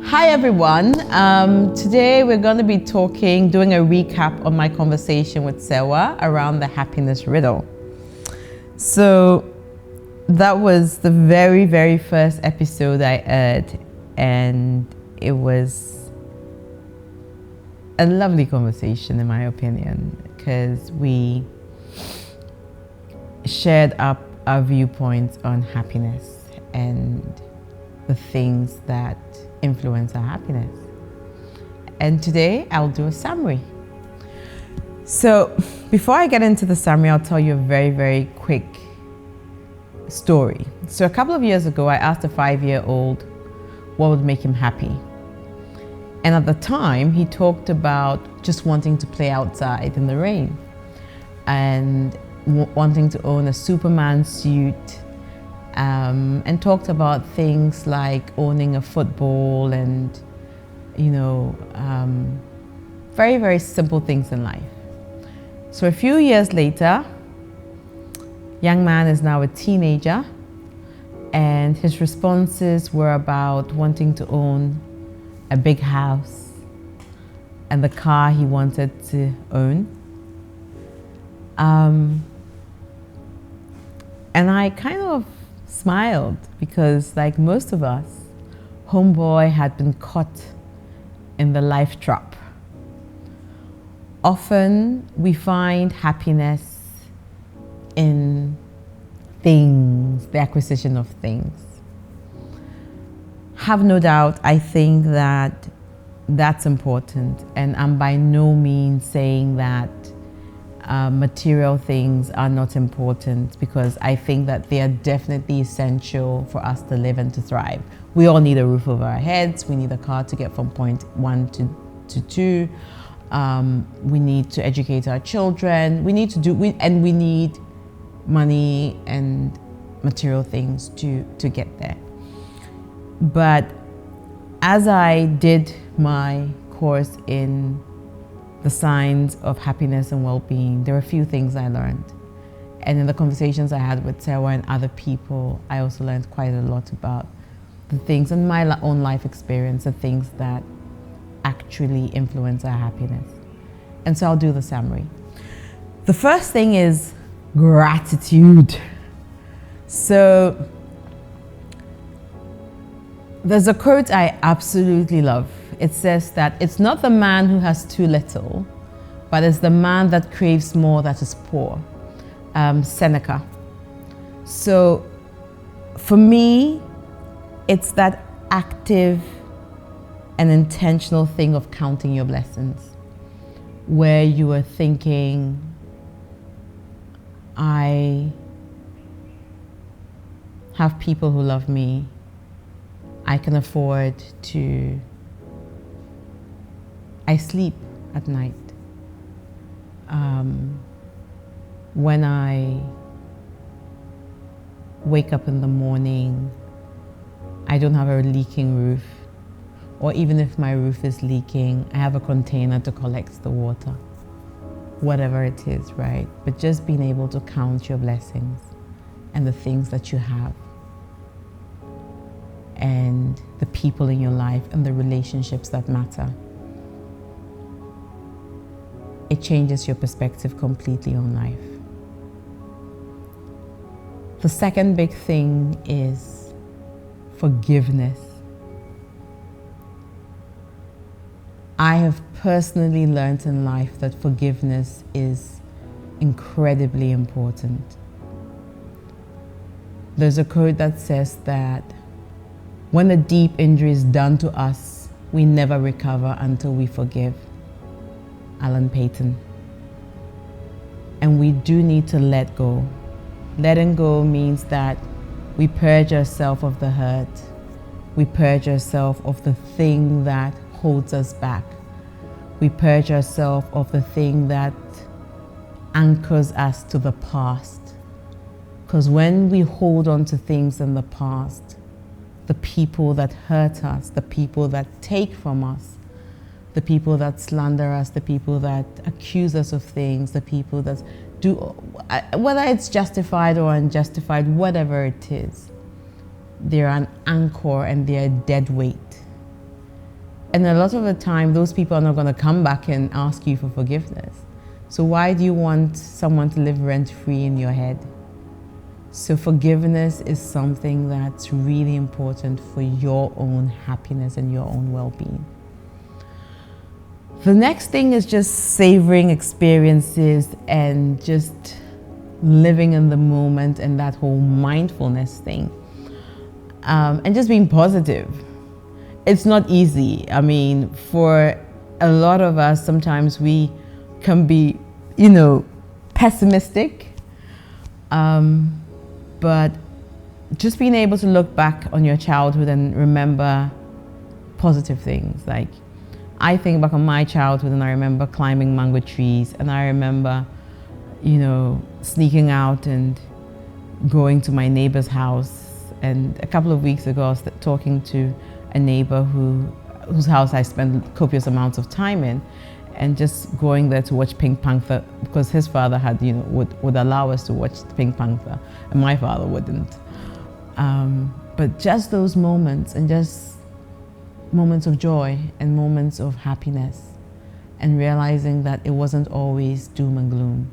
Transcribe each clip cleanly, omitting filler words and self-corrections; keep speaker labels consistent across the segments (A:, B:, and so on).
A: Hi everyone, today we're going to be doing a recap of my conversation with Serwaa around the Happiness Riddle. So that was the very first episode I aired, and it was a lovely conversation in my opinion, because we shared up our viewpoints on happiness and the things that influence our happiness. And today I'll do a summary. So before I get into the summary, I'll tell you a very quick story. So a couple of years ago, I asked a 5-year-old what would make him happy. And at the time, he talked about just wanting to play outside in the rain and wanting to own a Superman suit, and talked about things like owning a football and, very simple things in life. So a few years later, young man is now a teenager, and his responses were about wanting to own a big house and the car he wanted to own. And I kind of smiled because, like most of us, homeboy had been caught in the life trap. Often we find happiness in things, the acquisition of things. Have no doubt, I think that that's important, and I'm by no means saying that material things are not important, because I think that they are definitely essential for us to live and to thrive. We all need a roof over our heads. We need a car to get from point 1 to 2. We need to educate our children. We need money and material things to get there. But as I did my course in the signs of happiness and well-being, there were a few things I learned. And in the conversations I had with Serwaa and other people, I also learned quite a lot about the things in my own life experience, the things that actually influence our happiness. And so I'll do the summary. The first thing is gratitude. So there's a quote I absolutely love. It says that it's not the man who has too little, but it's the man that craves more that is poor. Seneca. So for me, it's that active and intentional thing of counting your blessings, where you are thinking, I have people who love me. I can afford to. I sleep at night. When I wake up in the morning, I don't have a leaking roof. Or even if my roof is leaking, I have a container to collect the water. Whatever it is, right? But just being able to count your blessings and the things that you have, and the people in your life and the relationships that matter. It changes your perspective completely on life. The second big thing is forgiveness. I have personally learned in life that forgiveness is incredibly important. There's a quote that says that when a deep injury is done to us, we never recover until we forgive. Alan Payton. And we do need to let go. Letting go means that we purge ourselves of the hurt. We purge ourselves of the thing that holds us back. We purge ourselves of the thing that anchors us to the past. Because when we hold on to things in the past, the people that hurt us, the people that take from us, the people that slander us, the people that accuse us of things, the people that do, whether it's justified or unjustified, whatever it is, they're an anchor and they're a dead weight. And a lot of the time, those people are not going to come back and ask you for forgiveness. So why do you want someone to live rent-free in your head? So forgiveness is something that's really important for your own happiness and your own well-being. The next thing is just savoring experiences and just living in the moment and that whole mindfulness thing. And just being positive. It's not easy. I mean, for a lot of us, sometimes we can be, pessimistic. But just being able to look back on your childhood and remember positive things. Like, I think back on my childhood and I remember climbing mango trees, and I remember, sneaking out and going to my neighbor's house. And a couple of weeks ago, I was talking to a neighbor whose house I spent copious amounts of time in, and just going there to watch Pink Panther, because his father had, would allow us to watch Pink Panther, and my father wouldn't. But just those moments, and just moments of joy and moments of happiness, and realizing that it wasn't always doom and gloom.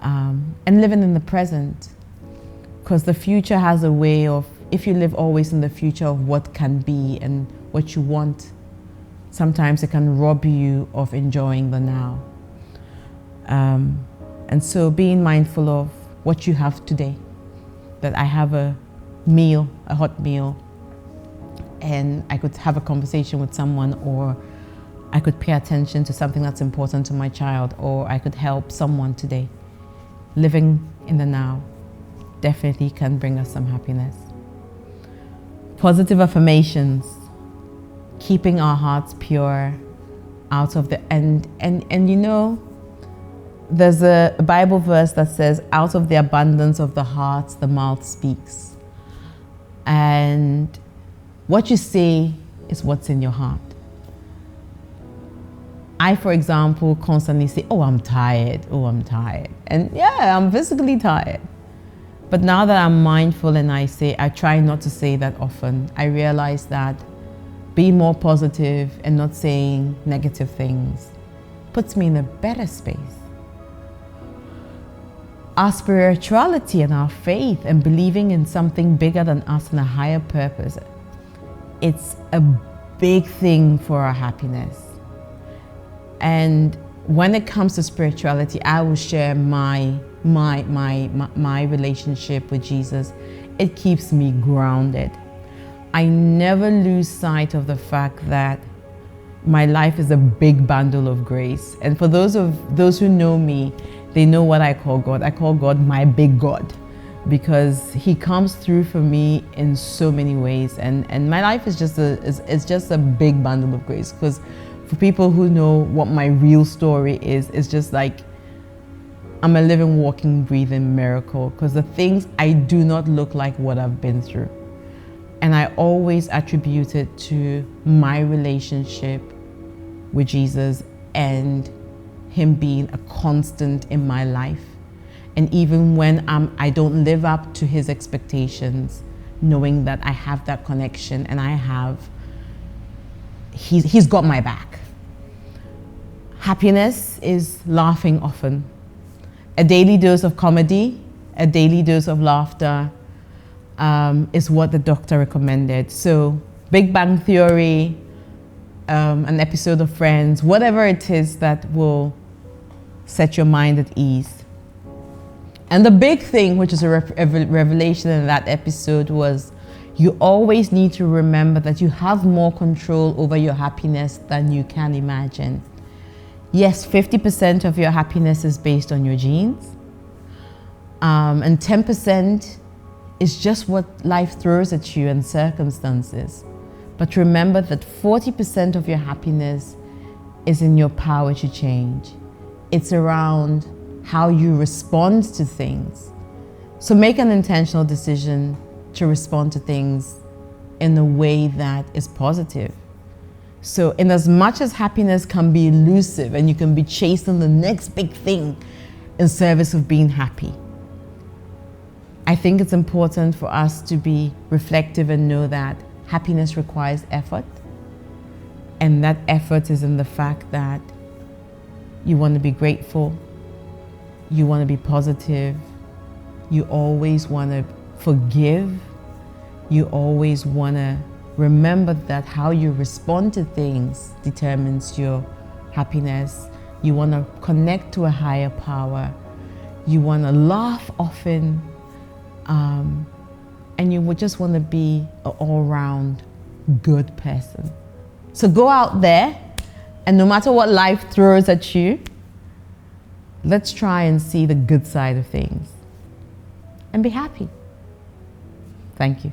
A: And living in the present, because the future has a way of, if you live always in the future of what can be and what you want, sometimes it can rob you of enjoying the now. And so being mindful of what you have today, that I have a hot meal, and I could have a conversation with someone, or I could pay attention to something that's important to my child, or I could help someone today. Living in the now definitely can bring us some happiness. Positive affirmations, keeping our hearts pure out of the end. And there's a Bible verse that says, out of the abundance of the heart, the mouth speaks. And what you say is what's in your heart. I, for example, constantly say, oh, I'm tired. And yeah, I'm physically tired. But now that I'm mindful and I try not to say that often, I realize that being more positive and not saying negative things puts me in a better space. Our spirituality and our faith and believing in something bigger than us and a higher purpose, it's a big thing for our happiness. And when it comes to spirituality, I will share my relationship with Jesus. It keeps me grounded. I never lose sight of the fact that my life is a big bundle of grace. And for those who know me, they know what I call God. I call God my big God, because He comes through for me in so many ways. And my life is just a big bundle of grace. Because for people who know what my real story is, it's just like I'm a living, walking, breathing miracle. Because the things I do not look like what I've been through. And I always attribute it to my relationship with Jesus and Him being a constant in my life. And even when I don't live up to His expectations, knowing that I have that connection and He's got my back. Happiness is laughing often. A daily dose of comedy, a daily dose of laughter, is what the doctor recommended. So Big Bang Theory, an episode of Friends, whatever it is that will set your mind at ease. And the big thing, which is a revelation in that episode, was you always need to remember that you have more control over your happiness than you can imagine. Yes, 50% of your happiness is based on your genes, and 10% is just what life throws at you and circumstances. But remember that 40% of your happiness is in your power to change. It's around how you respond to things. So make an intentional decision to respond to things in a way that is positive. So in as much as happiness can be elusive and you can be chasing the next big thing in service of being happy, I think it's important for us to be reflective and know that happiness requires effort. And that effort is in the fact that you want to be grateful, you want to be positive, you always want to forgive, you always want to remember that how you respond to things determines your happiness. You want to connect to a higher power. You want to laugh often. And you would just want to be an all-round good person. So go out there, and no matter what life throws at you, let's try and see the good side of things and be happy. Thank you.